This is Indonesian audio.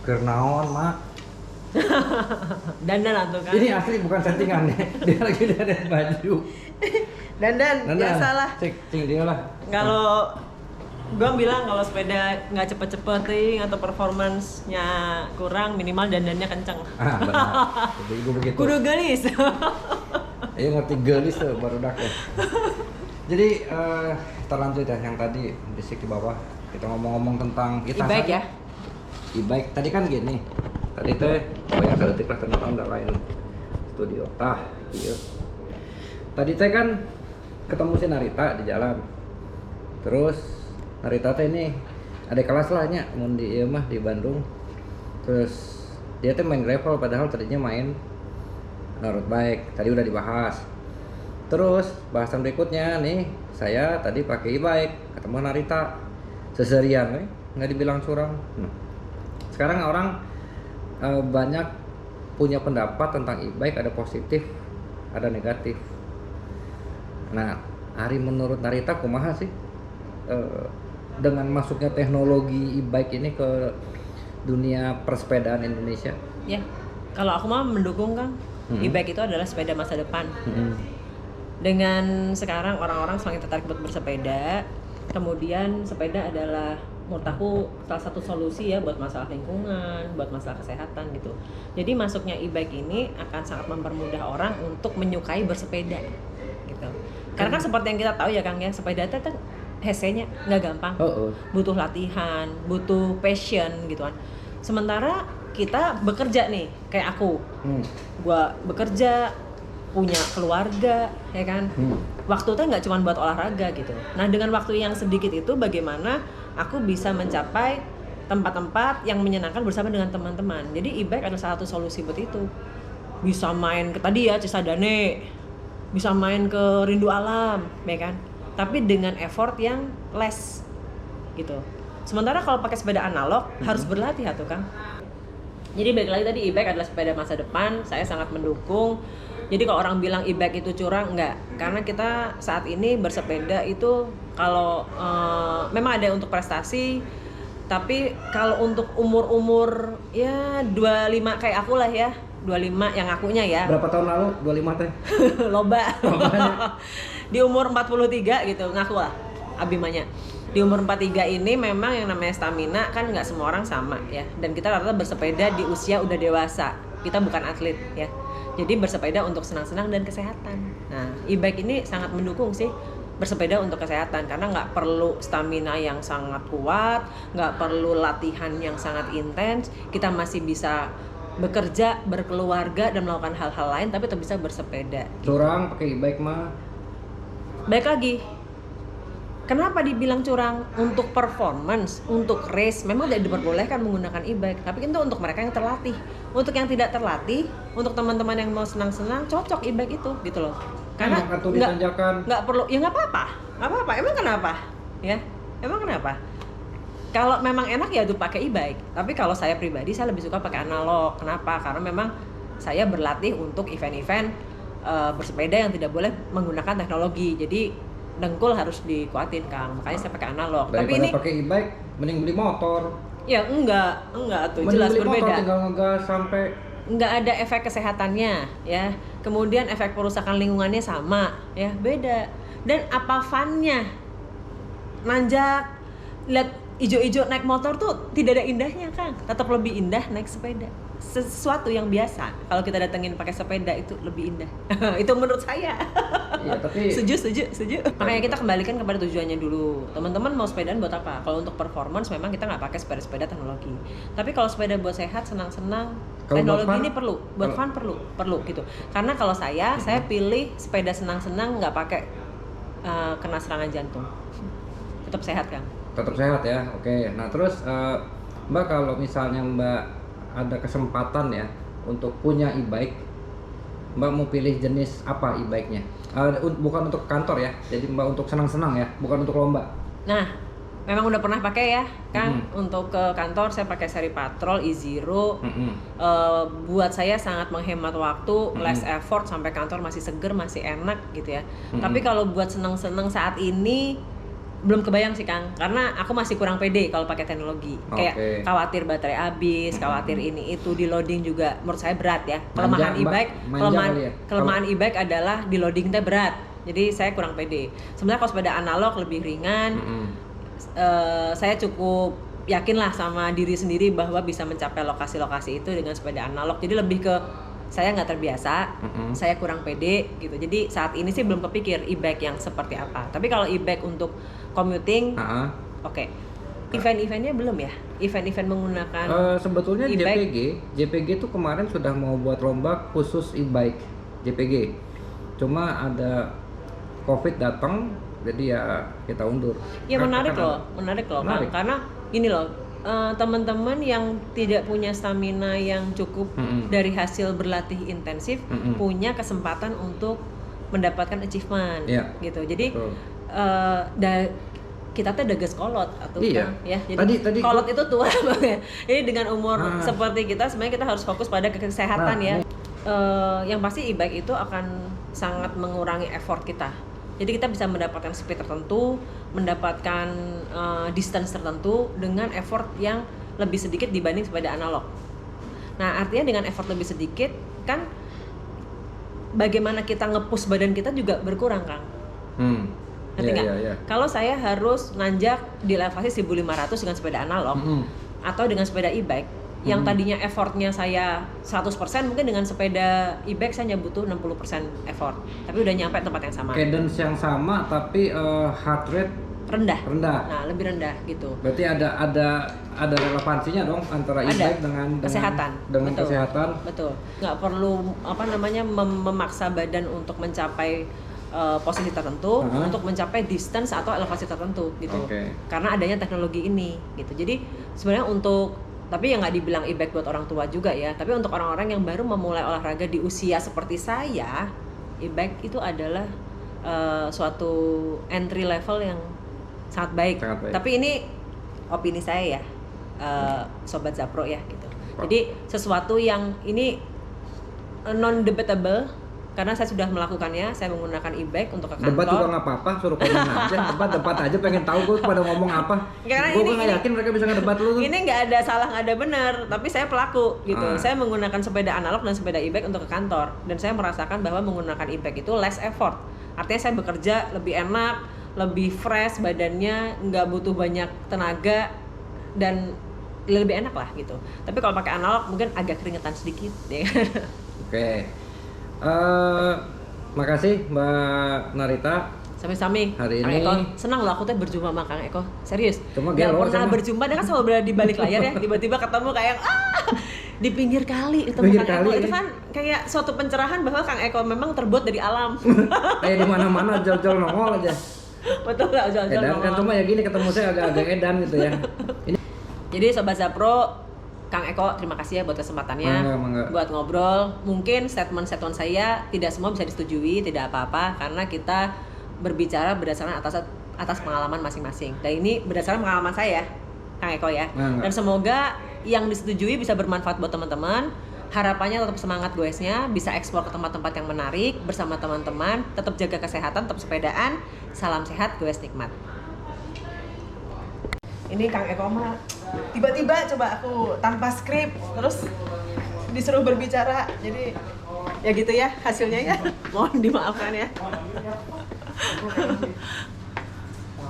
Kernaon mak. Dandan tuh kan. Ini asli bukan settingan nih. Dia lagi dandan baju. Dandan, biasalah. Cing dia lah. Kalau gua bilang kalau sepeda nggak cepet-cepet atau performance-nya kurang, minimal dandannya kenceng. Ah benar. Jadi gue begitu. Kudu gelis. Ayo ngerti gelis tuh baru dak ya. Jadi terlanjut ya yang tadi basic di bawah. Kita ngomong-ngomong tentang kita E-bike ya. E-bike tadi kan gini. Tadi teh ya kedetik lah tentang nggak lain studio. Iya. Tadi teh kan ketemu si Narita di jalan. Terus Narita teh ini ada kelas lahnya mun di mah di Bandung. Terus dia teh main gravel padahal tadinya main road bike. Tadi udah dibahas. Terus bahasan berikutnya nih, saya tadi pakai e-bike, ketemu Narita seserian nggak dibilang curang. Sekarang orang banyak punya pendapat tentang e-bike, ada positif, ada negatif. Nah, Ari menurut Narita kumaha sih dengan masuknya teknologi e-bike ini ke dunia persepedaan Indonesia? Ya, kalau aku mah mendukung Kang. E-bike itu adalah sepeda masa depan. Dengan sekarang orang-orang semakin tertarik buat bersepeda, kemudian sepeda adalah menurut aku salah satu solusi ya buat masalah lingkungan, buat masalah kesehatan gitu. Jadi masuknya e-bike ini akan sangat mempermudah orang untuk menyukai bersepeda gitu. Karena kan seperti yang kita tahu ya Kang ya, sepeda itu kan hesenya nggak gampang, butuh latihan, butuh passion gitu kan. Sementara kita bekerja nih, kayak aku, gua bekerja, punya keluarga, ya kan. Waktu tuh nggak cuma buat olahraga gitu. Nah dengan waktu yang sedikit itu, bagaimana aku bisa mencapai tempat-tempat yang menyenangkan bersama dengan teman-teman. Jadi e-bike adalah salah satu solusi buat itu. Bisa main ke tadi ya Cisadane, bisa main ke Rindu Alam, ya kan. Tapi dengan effort yang less gitu. Sementara kalau pakai sepeda analog harus berlatih tuh Kang. Jadi balik lagi tadi e-bike adalah sepeda masa depan, saya sangat mendukung. Jadi kalau orang bilang e-bike itu curang, enggak. Karena kita saat ini bersepeda itu kalau memang ada untuk prestasi, tapi kalau untuk umur-umur ya 25 kayak aku lah ya, 25 yang akunya ya. Berapa tahun lalu? 25 teh? Loba. Di umur 43 gitu, ngaku lah Abimanya. Di umur 43 ini memang yang namanya stamina kan nggak semua orang sama ya. Dan kita rata-rata bersepeda di usia udah dewasa. Kita bukan atlet ya. Jadi bersepeda untuk senang-senang dan kesehatan. Nah, e-bike ini sangat mendukung sih bersepeda untuk kesehatan karena nggak perlu stamina yang sangat kuat, nggak perlu latihan yang sangat intens. Kita masih bisa bekerja, berkeluarga dan melakukan hal-hal lain tapi tetap bisa bersepeda. Curang pakai e-bike mah. Baik lagi. Kenapa dibilang curang? Untuk performance, untuk race memang tidak diperbolehkan menggunakan e-bike, tapi itu untuk mereka yang terlatih. Untuk yang tidak terlatih, untuk teman-teman yang mau senang-senang, cocok e-bike itu gitu loh. Karena nggak perlu, ya nggak apa-apa. Emang kenapa? Ya, emang kenapa? Kalau memang enak ya tuh pakai e-bike. Tapi kalau saya pribadi saya lebih suka pakai analog. Kenapa? Karena memang saya berlatih untuk event-event bersepeda yang tidak boleh menggunakan teknologi. Jadi dengkul harus dikuatin Kang, makanya saya pakai analog. Daripada tapi ini pakai e-bike mending beli motor. Ya enggak tuh mending jelas beli berbeda. Motor, tinggal ngegas sampai enggak ada efek kesehatannya ya. Kemudian efek perusakan lingkungannya sama ya, beda. Dan apa funnya? Nanjak, lihat ijo-ijo naik motor tuh tidak ada indahnya Kang. Tetap lebih indah naik sepeda. Sesuatu yang biasa kalau kita datengin pakai sepeda itu lebih indah. Itu menurut saya. Iya, tapi setuju. Makanya kita kembalikan kepada tujuannya dulu. Teman-teman mau sepedaan buat apa? Kalau untuk performance memang kita nggak pakai sepeda teknologi. Tapi kalau sepeda buat sehat, senang-senang, teknologi ini perlu. Buat fun perlu gitu. Karena kalau saya pilih sepeda senang-senang, nggak pakai kena serangan jantung. Tetap sehat kan? Tetap sehat ya. Oke. Nah terus Mbak kalau misalnya Mbak ada kesempatan ya untuk punya e-bike, Mbak mau pilih jenis apa e-bike-nya? Bukan untuk kantor ya, jadi Mbak untuk senang-senang ya, bukan untuk lomba. Nah, memang udah pernah pakai ya, Kang. Untuk ke kantor saya pakai seri Patrol E-Zero. Buat saya sangat menghemat waktu, less effort, sampai kantor masih seger, masih enak gitu ya. Tapi kalau buat senang-senang saat ini, belum kebayang sih Kang, karena aku masih kurang pede kalau pakai teknologi. Kayak khawatir baterai habis, khawatir ini itu, di loading juga menurut saya berat ya. Kelemahan kelemahan e-bike adalah di loading teh berat. Jadi saya kurang pede. Sebenarnya kalau sepeda analog lebih ringan. Saya cukup yakin lah sama diri sendiri bahwa bisa mencapai lokasi-lokasi itu dengan sepeda analog. Jadi lebih ke saya nggak terbiasa, saya kurang pede gitu. Jadi saat ini sih belum kepikir e-bike yang seperti apa. Tapi kalau e-bike untuk commuting, oke. Event-eventnya belum ya? Event-event menggunakan sebetulnya e-bike? JPG tuh kemarin sudah mau buat lomba khusus e-bike JPG. Cuma ada COVID datang, jadi ya kita undur. Ya menarik loh. Menarik. Karena gini loh, teman-teman yang tidak punya stamina yang cukup dari hasil berlatih intensif punya kesempatan untuk mendapatkan achievement gitu. Jadi kita tuh udah kolot atau ya. Jadi tadi kolot itu tua banget. Jadi dengan umur seperti kita sebenarnya kita harus fokus pada kesehatan ya. Yang pasti e-bike itu akan sangat mengurangi effort kita. Jadi kita bisa mendapatkan speed tertentu, mendapatkan distance tertentu dengan effort yang lebih sedikit dibanding sepeda analog. Nah artinya dengan effort lebih sedikit kan bagaimana kita nge-push badan kita juga berkurang Kang. Ngerti nggak? Kalau saya harus nanjak di elevasi 1500 dengan sepeda analog atau dengan sepeda e-bike yang tadinya effortnya saya 100%, mungkin dengan sepeda e-bike saya butuh 60% effort, tapi udah nyampe tempat yang sama. Cadence yang sama tapi heart rate rendah. Nah, lebih rendah gitu. Berarti ada relevansinya dong antara e-bike dengan kesehatan. Betul. Kesehatan. Betul. Nggak perlu memaksa badan untuk mencapai posisi tertentu untuk mencapai distance atau elevasi tertentu gitu. Karena adanya teknologi ini gitu. Jadi sebenarnya tapi yang nggak dibilang e-bike buat orang tua juga ya, tapi untuk orang-orang yang baru memulai olahraga di usia seperti saya, e-bike itu adalah suatu entry level yang sangat baik. Tapi ini opini saya ya, Sobat Zapro ya gitu. Jadi sesuatu yang ini non-debatable, karena saya sudah melakukannya, saya menggunakan e-bike untuk ke kantor. Debat juga nggak apa-apa, suruh komen aja. Debat aja, pengen tahu gue pada ngomong apa. Gue nggak yakin mereka bisa ngedebat lu. Ini nggak ada salah, nggak ada benar, tapi saya pelaku gitu. Saya menggunakan sepeda analog dan sepeda e-bike untuk ke kantor, dan saya merasakan bahwa menggunakan e-bike itu less effort. Artinya saya bekerja lebih enak, lebih fresh badannya, nggak butuh banyak tenaga dan lebih enak lah gitu. Tapi kalau pakai analog mungkin agak keringetan sedikit ya. Oke. Makasih Mbak Narita. Sami-sami. Hari ini Eko, senang loh aku tuh berjumpa sama Kang Eko. Serius. Cuma gak pernah berjumpa, dia kan selalu berada di balik layar ya. Tiba-tiba ketemu kayak di pinggir kali itu Kang Eko. Itu kan kayak suatu pencerahan bahwa Kang Eko memang terbuat dari alam. Kayak di mana-mana jauh-jauh nongol aja. Betul nggak, jauh-jauh nongol. Kan cuma ya gini, ketemu saya agak-agak edan gitu ya. Jadi Sobat Zapro, Kang Eko, terima kasih ya buat kesempatannya, buat ngobrol. Mungkin statement-statement saya tidak semua bisa disetujui, tidak apa-apa, karena kita berbicara berdasarkan atas pengalaman masing-masing. Dan ini berdasarkan pengalaman saya, Kang Eko ya. Dan semoga yang disetujui bisa bermanfaat buat teman-teman. Harapannya tetap semangat goesnya, bisa eksplor ke tempat-tempat yang menarik bersama teman-teman, tetap jaga kesehatan, tetap sepedaan. Salam sehat, goes nikmat. Ini Kang Eko mah tiba-tiba coba aku tanpa skrip terus disuruh berbicara, jadi ya gitu ya hasilnya ya. Mohon dimaafkan ya.